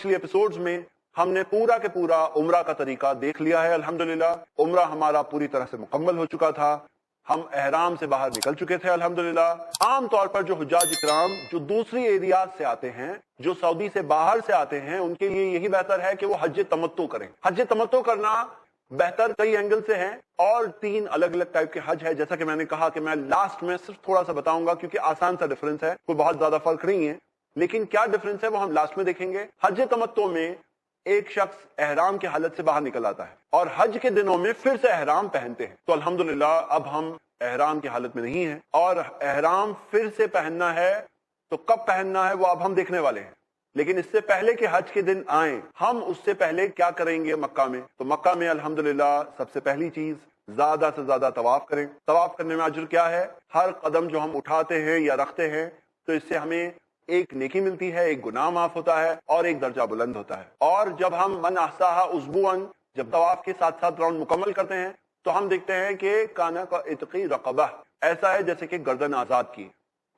पिछले एपिसोड्स में हमने पूरा के पूरा उम्रा का तरीका देख लिया है। अल्हम्दुलिल्लाह उम्रा हमारा पूरी तरह से मुकम्मल हो चुका था, हम एहराम से बाहर निकल चुके थे अल्हम्दुलिल्लाह। आम तौर पर जो हुज्जाज इकराम जो दूसरी एरियाज से आते हैं, जो सऊदी से बाहर से आते हैं, उनके लिए यही बेहतर है कि वो हज तमत्तु करें। हज तमत्तु करना बेहतर कई एंगल से है और 3 अलग अलग टाइप के हज है। जैसा कि मैंने कहा कि मैं लास्ट में सिर्फ थोड़ा सा बताऊंगा क्योंकि आसान सा डिफरेंस है, कोई बहुत ज्यादा फर्क नहीं है, लेकिन क्या डिफरेंस है वो हम लास्ट में देखेंगे। हज तमत्तु में एक शख्स एहराम की हालत से बाहर निकल आता है और हज के दिनों में फिर से एहराम पहनते हैं। तो अल्हम्दुलिल्लाह अब हम एहराम की हालत में नहीं है और एहराम फिर से पहनना है, तो कब पहनना है वो अब हम देखने वाले हैं। लेकिन इससे पहले कि हज के दिन आए, हम उससे पहले क्या करेंगे मक्का में। तो मक्का में अल्हम्दुलिल्लाह सबसे पहली चीज ज्यादा से ज्यादा तवाफ करें। तवाफ करने में अजर क्या है, हर कदम जो हम उठाते हैं या रखते हैं तो इससे हमें एक नेकी मिलती है, एक गुनाह माफ होता है और एक दर्जा बुलंद होता है। और जब हम मन अहसाहा उस्बुअन, जब तवाफ के 7 राउंड मुकम्मल करते हैं तो हम देखते हैं कि काना का इतकी रकबा, ऐसा है जैसे कि गर्दन आजाद की।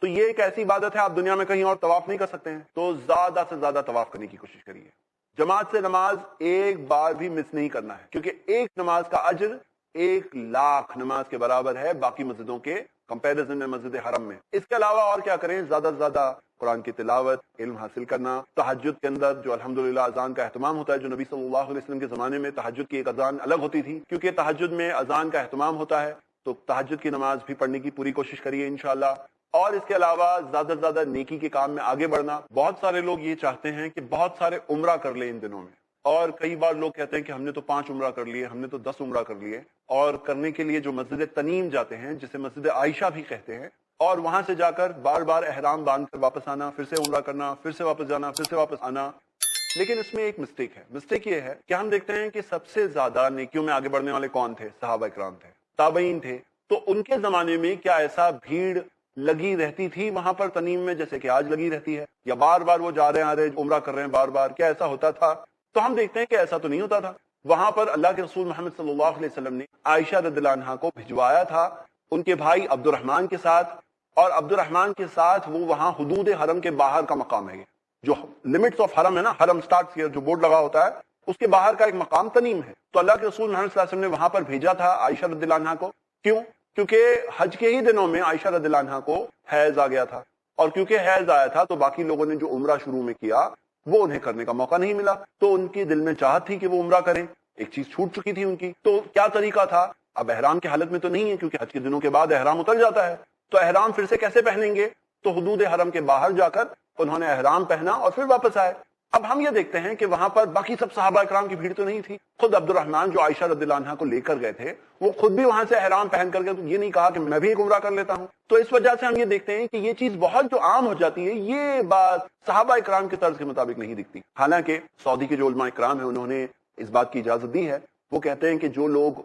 तो ये एक ऐसी इबादत है, आप दुनिया में कहीं और तवाफ नहीं कर सकते हैं, तो ज्यादा से ज्यादा तवाफ करने की कोशिश करिए। जमात से नमाज एक बार भी मिस नहीं करना है, क्योंकि एक नमाज का अजर 1,00,000 नमाज के बराबर है बाकी मस्जिदों के कंपैरिजन में, मस्जिद हरम में। इसके अलावा और क्या करें, ज्यादा से ज्यादा कुरान की तिलावत, इल्म हासिल करना। तहज्जुद के अंदर जो अल्हम्दुलिल्लाह अजान का एहतमाम होता है, जो नबी सल्लल्लाहु अलैहि वसल्लम के जमाने में तहज्जुद की एक अजान अलग होती थी, क्योंकि तहज्जुद में अजान का एहतमाम होता है, तो तहज्जुद की नमाज भी पढ़ने की पूरी कोशिश करिए इंशाअल्लाह। और इसके अलावा ज्यादा से ज्यादा नेकी के काम में आगे बढ़ना। बहुत सारे लोग ये चाहते हैं कि बहुत सारे उम्रा कर ले इन दिनों में, और कई बार लोग कहते हैं कि हमने तो 5 उम्रा कर लिए, हमने तो 10 उम्रा कर लिए, और करने के लिए जो मस्जिद तनीम जाते हैं, जिसे मस्जिद आयशा भी कहते हैं, और वहां से जाकर बार बार एहराम बांध कर वापस आना, फिर से उम्रा करना, फिर से वापस जाना, फिर से वापस आना। लेकिन इसमें एक मिस्टेक है। मिस्टेक ये है कि हम देखते हैं कि सबसे ज्यादा नेकियों में आगे बढ़ने वाले कौन थे, सहाबा इकराम थे, ताबईन थे। तो उनके जमाने में क्या ऐसा भीड़ लगी रहती थी वहां पर तनीम में जैसे कि आज लगी रहती है, या बार बार वो जा रहे हैं आ रहे उम्रा कर रहे हैं बार बार, क्या ऐसा होता था? तो हम देखते हैं कि ऐसा तो नहीं होता था। वहां पर अल्लाह के रसूल मोहम्मद सल्लल्लाहु अलैहि वसल्लम ने आयशा रदियल्लाहु अन्हा को भिजवाया था उनके भाई अब्दुर्रहमान के साथ, और अब्दुर्रहमान के साथ वो वहां हुदूद हरम के बाहर का मकाम है, जो लिमिट्स ऑफ हरम है ना, हरम स्टार्ट्स हियर जो बोर्ड लगा होता है, उसके बाहर का एक मकाम तनीम है। तो अल्लाह के रसूल मोहम्मद सल्लल्लाहु अलैहि वसल्लम ने वहां पर भेजा था आयशा रदियल्लाहु अन्हा को। क्यों? क्योंकि हज के ही दिनों में आयशा रदियल्लाहु अन्हा को हैज आ गया था, और क्योंकि हैज आया था तो बाकी लोगों ने जो उम्रा शुरू में किया वो उन्हें करने का मौका नहीं मिला। तो उनके दिल में चाहत थी कि वो उम्रा करें, एक चीज छूट चुकी थी उनकी। तो क्या तरीका था? अब एहराम की हालत में तो नहीं है, क्योंकि हज के दिनों के बाद एहराम उतर जाता है, तो एहराम फिर से कैसे पहनेंगे? तो हुदूद हरम के बाहर जाकर उन्होंने एहराम पहना और फिर वापस आए। अब हम ये देखते हैं कि वहां पर बाकी सब सहाबा इकराम की भीड़ तो नहीं थी। खुद अब्दुर्रहमान जो आयशा रदियल्लाहु अन्हा को लेकर गए थे, वो खुद भी वहां से एहराम पहन कर गए, तो ये नहीं कहा कि मैं भी एक उम्रा कर लेता हूं। तो इस वजह से हम ये देखते हैं कि ये चीज बहुत जो आम हो जाती है, ये बात सहाबा इकराम के तर्ज के मुताबिक नहीं दिखती। हालांकि सऊदी के जो उलमा इकराम है उन्होंने इस बात की इजाजत दी है। वो कहते हैं कि जो लोग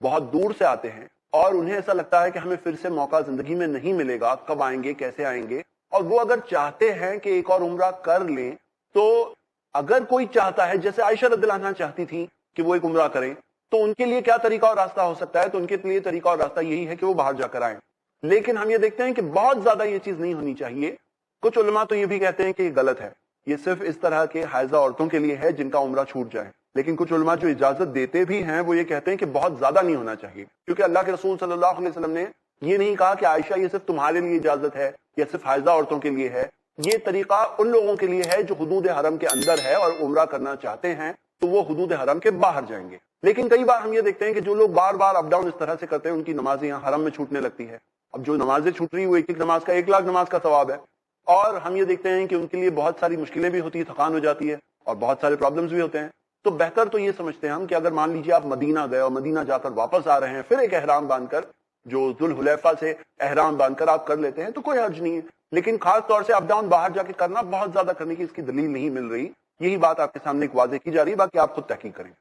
बहुत दूर से आते हैं और उन्हें ऐसा लगता है कि हमें फिर से मौका जिंदगी में नहीं मिलेगा, कब आएंगे, कैसे आएंगे, और वो अगर चाहते हैं कि एक और उम्रा कर लें, तो अगर कोई चाहता है, जैसे आयशा रदियल्लाहु अन्हा चाहती थी कि वो एक उम्रा करें, तो उनके लिए क्या तरीका और रास्ता हो सकता है? तो उनके लिए तरीका और रास्ता यही है कि वो बाहर जाकर आए। लेकिन हम ये देखते हैं कि बहुत ज्यादा ये चीज नहीं होनी चाहिए। कुछ उलमा तो ये भी कहते हैं कि ये गलत है, ये सिर्फ इस तरह के हाइजा औरतों के लिए है जिनका उम्रा छूट जाए। लेकिन कुछ उलमा जो इजाजत देते भी हैं वो ये कहते हैं कि बहुत ज्यादा नहीं होना चाहिए, क्योंकि अल्लाह के रसूल सल्लल्लाहु अलैहि वसल्लम ने ये नहीं कहा कि आयशा ये सिर्फ तुम्हारे लिए इजाजत है या सिर्फ हाइजा औरतों के लिए है। ये तरीका उन लोगों के लिए है जो हुदूद हरम के अंदर है और उम्रा करना चाहते हैं, तो वो हुदूद हरम के बाहर जाएंगे। लेकिन कई बार हम ये देखते हैं कि जो लोग बार बार अप डाउन इस तरह से करते हैं, उनकी नमाजें यहाँ हरम में छूटने लगती है। अब जो नमाजें छूट रही है वो एक एक नमाज का 1,00,000 नमाज का सवाब है, और हम ये देखते हैं कि उनके लिए बहुत सारी मुश्किलें भी होती है, थकान हो जाती है और बहुत सारे प्रॉब्लम्स भी होते हैं। तो बेहतर तो ये समझते हैं हम कि अगर मान लीजिए आप मदीना गए और मदीना जाकर वापस आ रहे हैं, फिर एक एहराम बांधकर, जो जुल हुलैफा से एहराम बांधकर आप कर लेते हैं, तो कोई हर्ज नहीं है। लेकिन खास तौर से अप डाउन बाहर जाके करना, बहुत ज्यादा करने की इसकी दलील नहीं मिल रही। यही बात आपके सामने एक वाज़ेह की जा रही है, बाकी आप खुद तहकीक करें।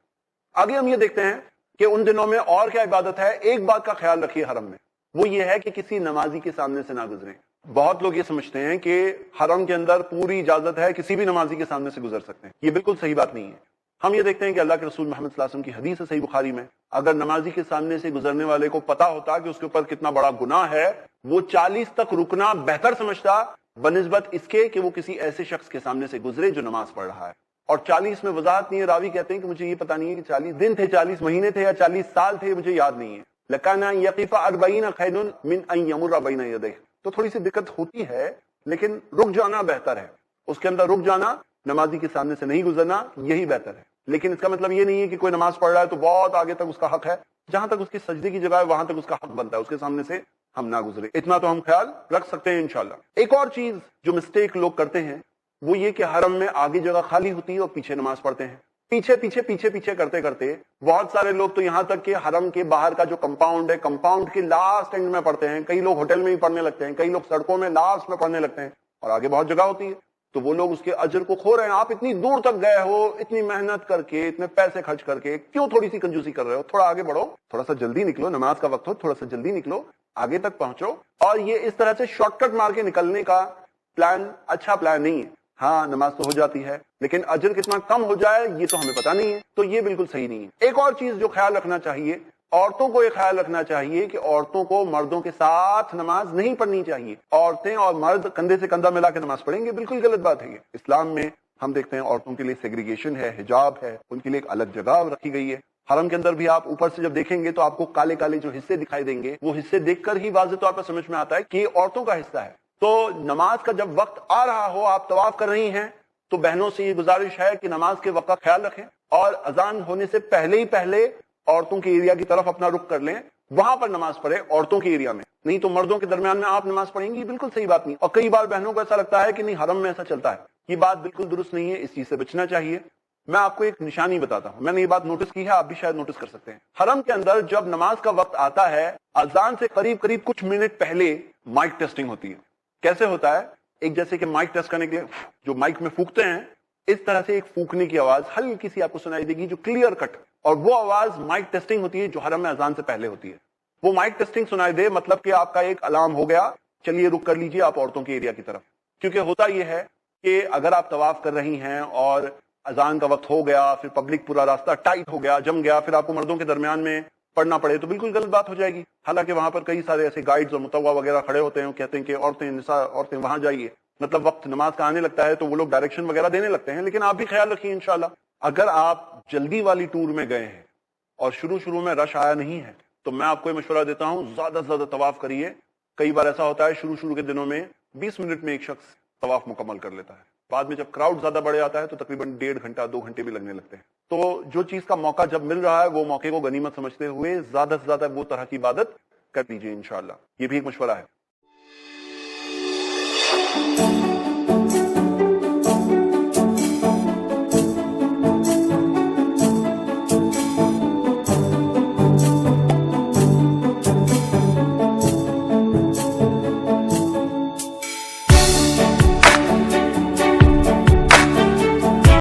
आगे हम ये देखते हैं कि उन दिनों में और क्या इबादत है। एक बात का ख्याल रखिए हरम में, वो ये है कि किसी नमाजी के सामने से ना गुजरें। बहुत लोग ये समझते हैं कि हरम के अंदर पूरी इजाजत है, किसी भी नमाजी के सामने से गुजर सकते हैं। ये बिल्कुल सही बात नहीं है। हम ये देखते हैं कि अल्लाह के रसूल मोहम्मद सल्लल्लाहु अलैहि वसल्लम की हदीस है सही बुखारी में, अगर नमाजी के सामने से गुजरने वाले को पता होता कि उसके ऊपर कितना बड़ा गुनाह है, वो 40 तक रुकना बेहतर समझता बनिस्बत इसके कि वो किसी ऐसे शख्स के सामने से गुजरे जो नमाज पढ़ रहा है। اور 40 میں وضاحت نہیں ہے. راوی کہتے ہیں کہ مجھے یہ پتا نہیں ہے کہ 40 دن تھے, 40 مہینے تھے یا 40 سال تھے, مجھے یاد نہیں ہے. لکانا یقیف 40 خیر من ان یمر بین یدیہ. تو تھوڑی سی دقت ہوتی ہے, لیکن رک جانا بہتر ہے. اس کے اندر رک جانا, نمازی کے سامنے سے نہیں گزرنا, یہی بہتر ہے. لیکن اس کا مطلب یہ نہیں ہے کہ کوئی نماز پڑھ رہا ہے تو بہت آگے تک اس کا حق ہے, جہاں تک اس کی سجدے کی جگہ ہے وہاں تک اس کا حق بنتا ہے, اس کے سامنے سے ہم نہ گزرے. اتنا تو ہم خیال رکھ سکتے ہیں انشاءاللہ. ایک اور چیز جو مسٹیک لوگ کرتے ہیں وہ یہ کہ حرم میں آگے جگہ خالی ہوتی ہے اور پیچھے نماز پڑھتے ہیں. پیچھے پیچھے پیچھے پیچھے کرتے کرتے بہت سارے لوگ تو یہاں تک کہ حرم کے باہر کا جو کمپاؤنڈ ہے, کمپاؤنڈ کے لاسٹ اینڈ میں پڑھتے ہیں. کئی لوگ ہوٹل میں ہی پڑھنے لگتے ہیں, کئی لوگ سڑکوں میں لاسٹ میں پڑھنے لگتے ہیں, اور آگے بہت جگہ ہوتی ہے. تو وہ لوگ اس کے اجر کو کھو رہے ہیں. آپ اتنی دور تک گئے ہو, اتنی محنت کر کے, اتنے پیسے خرچ کر کے, کیوں تھوڑی سی کنجوسی کر رہے ہو؟ تھوڑا آگے بڑھو, تھوڑا سا جلدی نکلو, نماز کا وقت ہو, تھوڑا سا جلدی نکلو, آگے تک پہنچو. اور یہ اس طرح سے شارٹ کٹ مار کے نکلنے کا پلان اچھا پلان نہیں ہے. ہاں نماز تو ہو جاتی ہے, لیکن اجر کتنا کم ہو جائے یہ تو ہمیں پتا نہیں ہے, تو یہ بالکل صحیح نہیں ہے. ایک اور چیز جو خیال رکھنا چاہیے, عورتوں کو یہ خیال رکھنا چاہیے کہ عورتوں کو مردوں کے ساتھ نماز نہیں پڑھنی چاہیے. عورتیں اور مرد کندھے سے کندھا ملا کے نماز پڑھیں گے, بالکل غلط بات ہے. یہ اسلام میں ہم دیکھتے ہیں عورتوں کے لیے سیگریگیشن ہے, حجاب ہے, ان کے لیے ایک الگ جگہ رکھی گئی ہے. حرم کے اندر بھی آپ اوپر سے جب دیکھیں گے تو آپ کو کالے کالے جو حصے دکھائی دیں گے, وہ حصے دیکھ کر ہی واضح طور پر سمجھ میں آتا ہے کہ یہ عورتوں کا حصہ ہے. تو نماز کا جب وقت آ رہا ہو, آپ طواف کر رہی ہیں, تو بہنوں سے یہ گزارش ہے کہ نماز کے وقت کا خیال رکھیں اور اذان ہونے سے پہلے ہی پہلے عورتوں کے ایریا کی طرف اپنا رخ کر لیں, وہاں پر نماز پڑھیں عورتوں کے ایریا میں. نہیں تو مردوں کے درمیان میں آپ نماز پڑھیں گی, بالکل صحیح بات نہیں. اور کئی بار بہنوں کو ایسا لگتا ہے کہ نہیں حرم میں ایسا چلتا ہے, یہ بات بالکل درست نہیں ہے, اس چیز سے بچنا چاہیے. میں آپ کو ایک نشانی بتاتا ہوں, میں نے یہ بات نوٹس کی ہے, آپ بھی شاید نوٹس کر سکتے ہیں. حرم کے اندر جب نماز کا وقت آتا ہے, اذان سے قریب قریب کچھ منٹ پہلے مائک ٹیسٹنگ ہوتی ہے. کیسے ہوتا ہے؟ ایک جیسے کہ مائک ٹیسٹ کرنے کے لیے جو مائک میں پھونکتے ہیں, اس طرح سے ایک پھونکنے کی آواز ہلکی سی آپ کو سنائی دے گی جو کلیئر کٹ, اور وہ آواز مائک ٹیسٹنگ ہوتی ہے جو حرم میں اذان سے پہلے ہوتی ہے. وہ مائک ٹیسٹنگ سنائی دے مطلب کہ آپ کا ایک الارم ہو گیا, چلیے رک کر لیجئے آپ عورتوں کے ایریا کی طرف. کیونکہ ہوتا یہ ہے کہ اگر آپ طواف کر رہی ہیں اور اذان کا وقت ہو گیا, پھر پبلک پورا راستہ ٹائٹ ہو گیا, جم گیا, پھر آپ کو مردوں کے درمیان میں پڑھنا پڑے تو بالکل غلط بات ہو جائے گی. حالانکہ وہاں پر کئی سارے ایسے گائیڈز اور متوا وغیرہ کھڑے ہوتے ہیں, کہتے ہیں کہ عورتیں نساء عورتیں وہاں جائیے. مطلب وقت نماز کا آنے لگتا ہے تو وہ لوگ ڈائریکشن وغیرہ دینے لگتے ہیں. لیکن آپ بھی خیال رکھیے انشاءاللہ, اگر آپ جلدی والی ٹور میں گئے ہیں اور شروع میں رش آیا نہیں ہے, تو میں آپ کو یہ مشورہ دیتا ہوں زیادہ سے زیادہ طواف کریے. کئی بار ایسا ہوتا ہے شروع کے دنوں میں 20 منٹ میں ایک شخص طواف مکمل کر لیتا ہے, بعد میں جب کراؤڈ زیادہ بڑھ جاتا ہے تو تقریباً 1.5 گھنٹہ 2 گھنٹے بھی لگنے لگتے ہیں. تو جو چیز کا موقع جب مل رہا ہے وہ موقع کو غنیمت سمجھتے ہوئے زیادہ سے زیادہ وہ طرح کی عبادت کر لیجیے انشاءاللہ. یہ بھی ایک مشورہ ہے.